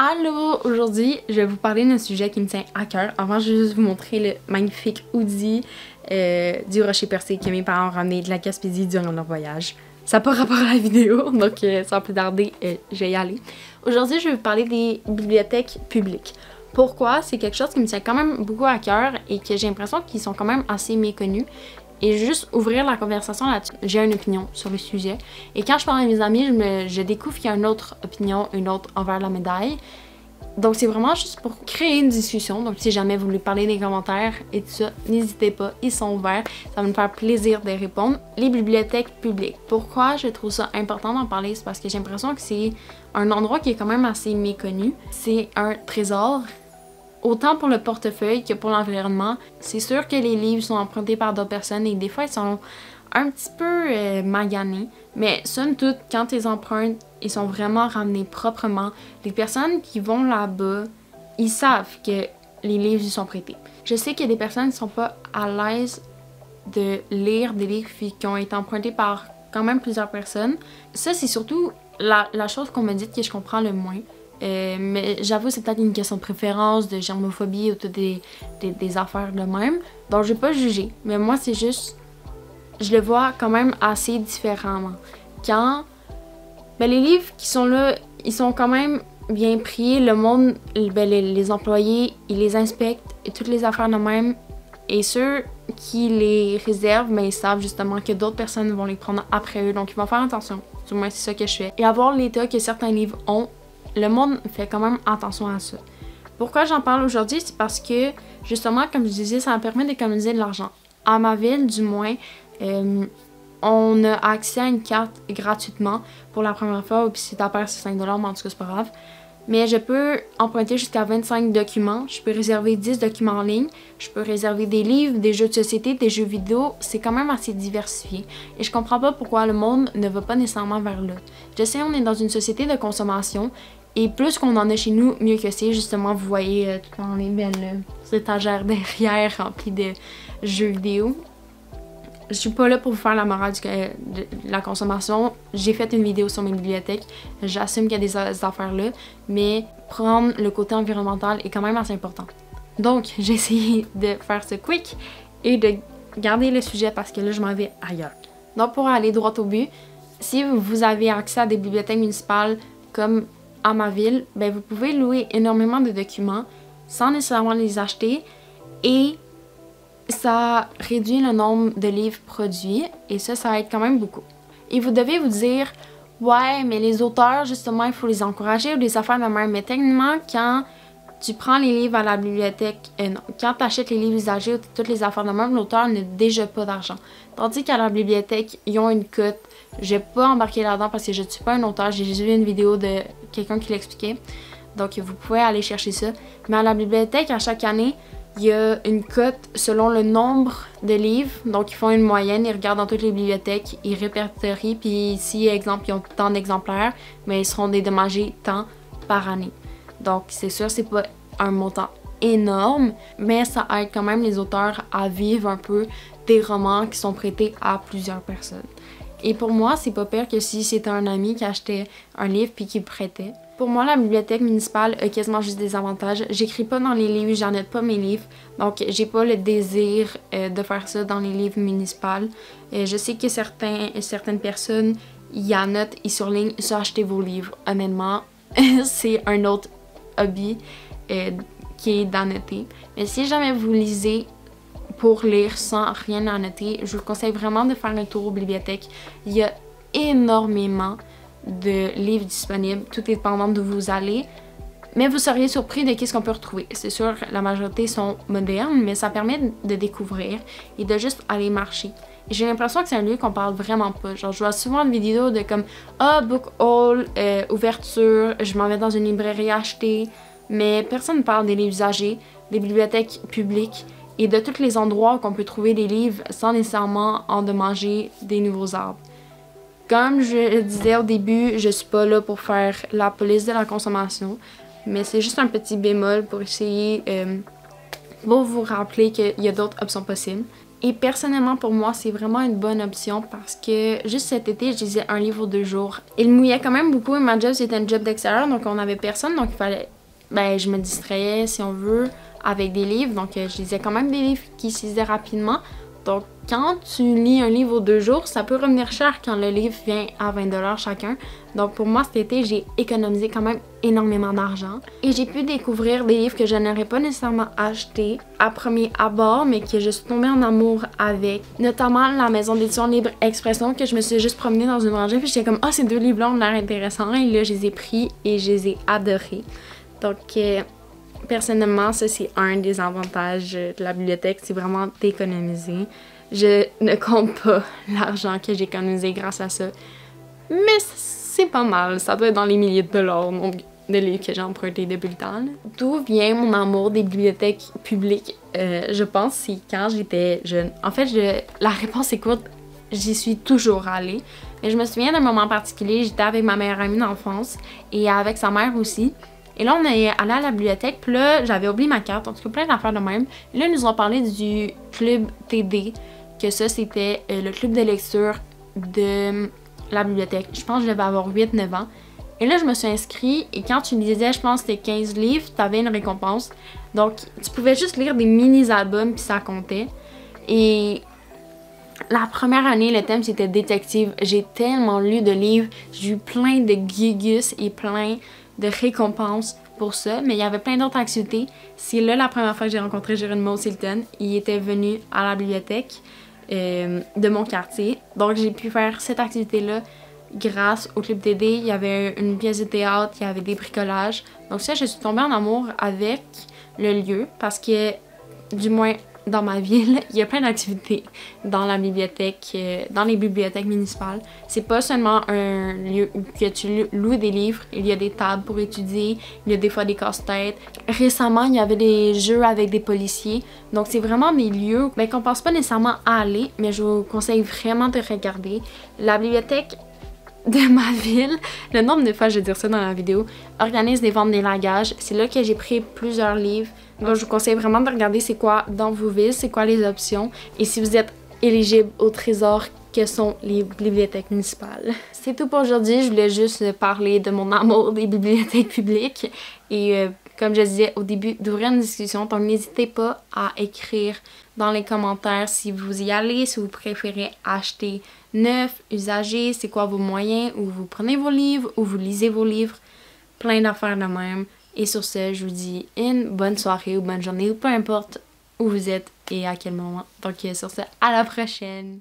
Allô! Aujourd'hui, je vais vous parler d'un sujet qui me tient à cœur. Avant, je vais juste vous montrer le magnifique hoodie du Rocher Percé que mes parents ont ramené de la Gaspésie durant leur voyage. Ça n'a pas rapport à la vidéo, donc sans plus tarder, je vais y aller. Aujourd'hui, je vais vous parler des bibliothèques publiques. Pourquoi? C'est quelque chose qui me tient quand même beaucoup à cœur et que j'ai l'impression qu'ils sont quand même assez méconnus. Et juste ouvrir la conversation là-dessus. J'ai une opinion sur le sujet. Et quand je parle à mes amis, je découvre qu'il y a une autre opinion, une autre envers la médaille. Donc c'est vraiment juste pour créer une discussion. Donc si jamais vous voulez parler des commentaires et tout ça, n'hésitez pas, ils sont ouverts. Ça va me faire plaisir de répondre. Les bibliothèques publiques. Pourquoi je trouve ça important d'en parler? C'est parce que j'ai l'impression que c'est un endroit qui est quand même assez méconnu. C'est un trésor. Autant pour le portefeuille que pour l'environnement. C'est sûr que les livres sont empruntés par d'autres personnes et des fois ils sont un petit peu maganés. Mais somme toute, quand ils empruntent, ils sont vraiment ramenés proprement. Les personnes qui vont là-bas, ils savent que les livres ils sont prêtés. Je sais qu'il y a des personnes qui sont pas à l'aise de lire des livres qui ont été empruntés par quand même plusieurs personnes. Ça, c'est surtout la chose qu'on me dit que je comprends le moins. Mais j'avoue, c'est peut-être une question de préférence, de germophobie ou toutes des affaires de même. Donc, je vais pas juger. Mais moi, c'est juste... Je le vois quand même assez différemment. Quand... Ben, les livres qui sont là, ils sont quand même bien pris. Le monde, ben, les employés, ils les inspectent et toutes les affaires de même. Et ceux qui les réservent, ben, ils savent justement que d'autres personnes vont les prendre après eux. Donc, ils vont faire attention. Du moins, c'est ça que je fais. Et avoir l'état que certains livres ont, le monde fait quand même attention à ça. Pourquoi j'en parle aujourd'hui? C'est parce que, justement, comme je disais, ça me permet d'économiser de l'argent. À ma ville, du moins, on a accès à une carte gratuitement pour la première fois. Puis si t'as peur, c'est 5$, mais en tout cas, c'est pas grave. Mais je peux emprunter jusqu'à 25 documents. Je peux réserver 10 documents en ligne. Je peux réserver des livres, des jeux de société, des jeux vidéo. C'est quand même assez diversifié. Et je comprends pas pourquoi le monde ne va pas nécessairement vers là. Je sais, on est dans une société de consommation. Et plus qu'on en a chez nous, mieux que c'est. Justement, vous voyez tout dans les belles étagères derrière remplies de jeux vidéo. Je suis pas là pour vous faire la morale de la consommation. J'ai fait une vidéo sur mes bibliothèques. J'assume qu'il y a des affaires là. Mais prendre le côté environnemental est quand même assez important. Donc, j'ai essayé de faire ce quick et de garder le sujet parce que là, je m'en vais ailleurs. Donc, pour aller droit au but, si vous avez accès à des bibliothèques municipales comme à ma ville, ben vous pouvez louer énormément de documents sans nécessairement les acheter et ça réduit le nombre de livres produits et ça aide quand même beaucoup. Et vous devez vous dire, ouais, mais les auteurs, justement, il faut les encourager ou des affaires de même. Mais techniquement, quand tu prends les livres à la bibliothèque, non, quand tu achètes les livres usagés ou toutes les affaires de même, l'auteur n'a déjà pas d'argent. Tandis qu'à la bibliothèque, ils ont une cote. Je vais pas embarquer là-dedans parce que je ne suis pas un auteur. J'ai juste vu une vidéo de quelqu'un qui l'expliquait. Donc, vous pouvez aller chercher ça. Mais à la bibliothèque, à chaque année, il y a une cote selon le nombre de livres. Donc, ils font une moyenne, ils regardent dans toutes les bibliothèques, ils répertorient. Puis, si, exemple, ils ont tant d'exemplaires, mais ils seront dédommagés tant par année. Donc, c'est sûr, c'est pas un montant énorme, mais ça aide quand même les auteurs à vivre un peu des romans qui sont prêtés à plusieurs personnes. Et pour moi, c'est pas pire que si c'était un ami qui achetait un livre puis qui le prêtait. Pour moi, la bibliothèque municipale a quasiment juste des avantages. J'écris pas dans les livres, j'en note pas mes livres, donc j'ai pas le désir de faire ça dans les livres municipaux. Je sais que certaines personnes y annotent, ils surlignent ça, achetez vos livres. Honnêtement, c'est un autre hobby qui est d'annoter. Mais si jamais vous lisez pour lire sans rien annoter, je vous conseille vraiment de faire un tour aux bibliothèques. Il y a énormément de livres disponibles, tout dépendant d'où vous allez. Mais vous seriez surpris de qu'est-ce qu'on peut retrouver. C'est sûr, la majorité sont modernes, mais ça permet de découvrir et de juste aller marcher. Et j'ai l'impression que c'est un lieu qu'on parle vraiment pas. Genre, je vois souvent des vidéos de comme « Ah, book haul, ouverture, je m'en vais dans une librairie acheter ». Mais personne ne parle des livres usagés, des bibliothèques publiques et de tous les endroits où on peut trouver des livres sans nécessairement endommager des nouveaux arbres. Comme je le disais au début, je suis pas là pour faire la police de la consommation, mais c'est juste un petit bémol pour essayer, pour vous rappeler qu'il y a d'autres options possibles. Et personnellement, pour moi, c'est vraiment une bonne option parce que juste cet été, je lisais un livre aux 2 jours. Il mouillait quand même beaucoup et ma job, c'était un job d'extérieur, donc on avait personne, donc il fallait... Ben, je me distrayais, si on veut, avec des livres. Donc, je lisais quand même des livres qui se lisaient rapidement. Donc, quand tu lis un livre aux 2 jours, ça peut revenir cher quand le livre vient à 20$ chacun. Donc, pour moi, cet été, j'ai économisé quand même énormément d'argent. Et j'ai pu découvrir des livres que je n'aurais pas nécessairement achetés à premier abord, mais que je suis tombée en amour avec. Notamment la maison d'édition Libre Expression, que je me suis juste promenée dans une rangée. Puis j'étais comme, ah, ces 2 livres-là ont l'air intéressants. Et là, je les ai pris et je les ai adorés. Donc, personnellement, ça c'est un des avantages de la bibliothèque, c'est vraiment d'économiser. Je ne compte pas l'argent que j'ai économisé grâce à ça, mais c'est pas mal, ça doit être dans les milliers de dollars, nombre de livres que j'ai empruntés depuis le temps. D'où vient mon amour des bibliothèques publiques? Je pense que c'est quand j'étais jeune. En fait, la réponse est courte, j'y suis toujours allée. Mais je me souviens d'un moment particulier, j'étais avec ma meilleure amie d'enfance et avec sa mère aussi. Et là, on est allé à la bibliothèque, puis là, j'avais oublié ma carte, en tout cas plein d'affaires de même. Et là, ils nous ont parlé du club TD, que ça, c'était le club de lecture de la bibliothèque. Je pense que je devais avoir 8-9 ans. Et là, je me suis inscrite, et quand tu lisais, je pense que c'était 15 livres, tu avais une récompense. Donc, tu pouvais juste lire des mini-albums, puis ça comptait. Et la première année, le thème, c'était détective. J'ai tellement lu de livres, j'ai eu plein de gugus et plein de récompenses pour ça, mais il y avait plein d'autres activités. C'est là la première fois que j'ai rencontré Geronimo Stilton. Il était venu à la bibliothèque de mon quartier. Donc j'ai pu faire cette activité-là grâce au Club TD. Il y avait une pièce de théâtre, il y avait des bricolages. Donc ça, je suis tombée en amour avec le lieu parce que, du moins dans ma ville, il y a plein d'activités dans la bibliothèque, dans les bibliothèques municipales. C'est pas seulement un lieu où que tu loues des livres, il y a des tables pour étudier, il y a des fois des casse-têtes. Récemment, il y avait des jeux avec des policiers. Donc c'est vraiment des lieux qu'on pense pas nécessairement à aller, mais je vous conseille vraiment de regarder. La bibliothèque de ma ville, le nombre de fois je vais dire ça dans la vidéo, organise des ventes d'élagage. C'est là que j'ai pris plusieurs livres. Donc je vous conseille vraiment de regarder c'est quoi dans vos villes, c'est quoi les options et si vous êtes éligible au trésor que sont les bibliothèques municipales. C'est tout pour aujourd'hui, je voulais juste parler de mon amour des bibliothèques publiques et comme je disais au début, d'ouvrir une discussion. Donc n'hésitez pas à écrire dans les commentaires si vous y allez, si vous préférez acheter neuf, usagé, c'est quoi vos moyens, où vous prenez vos livres, où vous lisez vos livres, plein d'affaires de même. Et sur ce, je vous dis une bonne soirée ou bonne journée, ou peu importe où vous êtes et à quel moment. Donc sur ce, à la prochaine!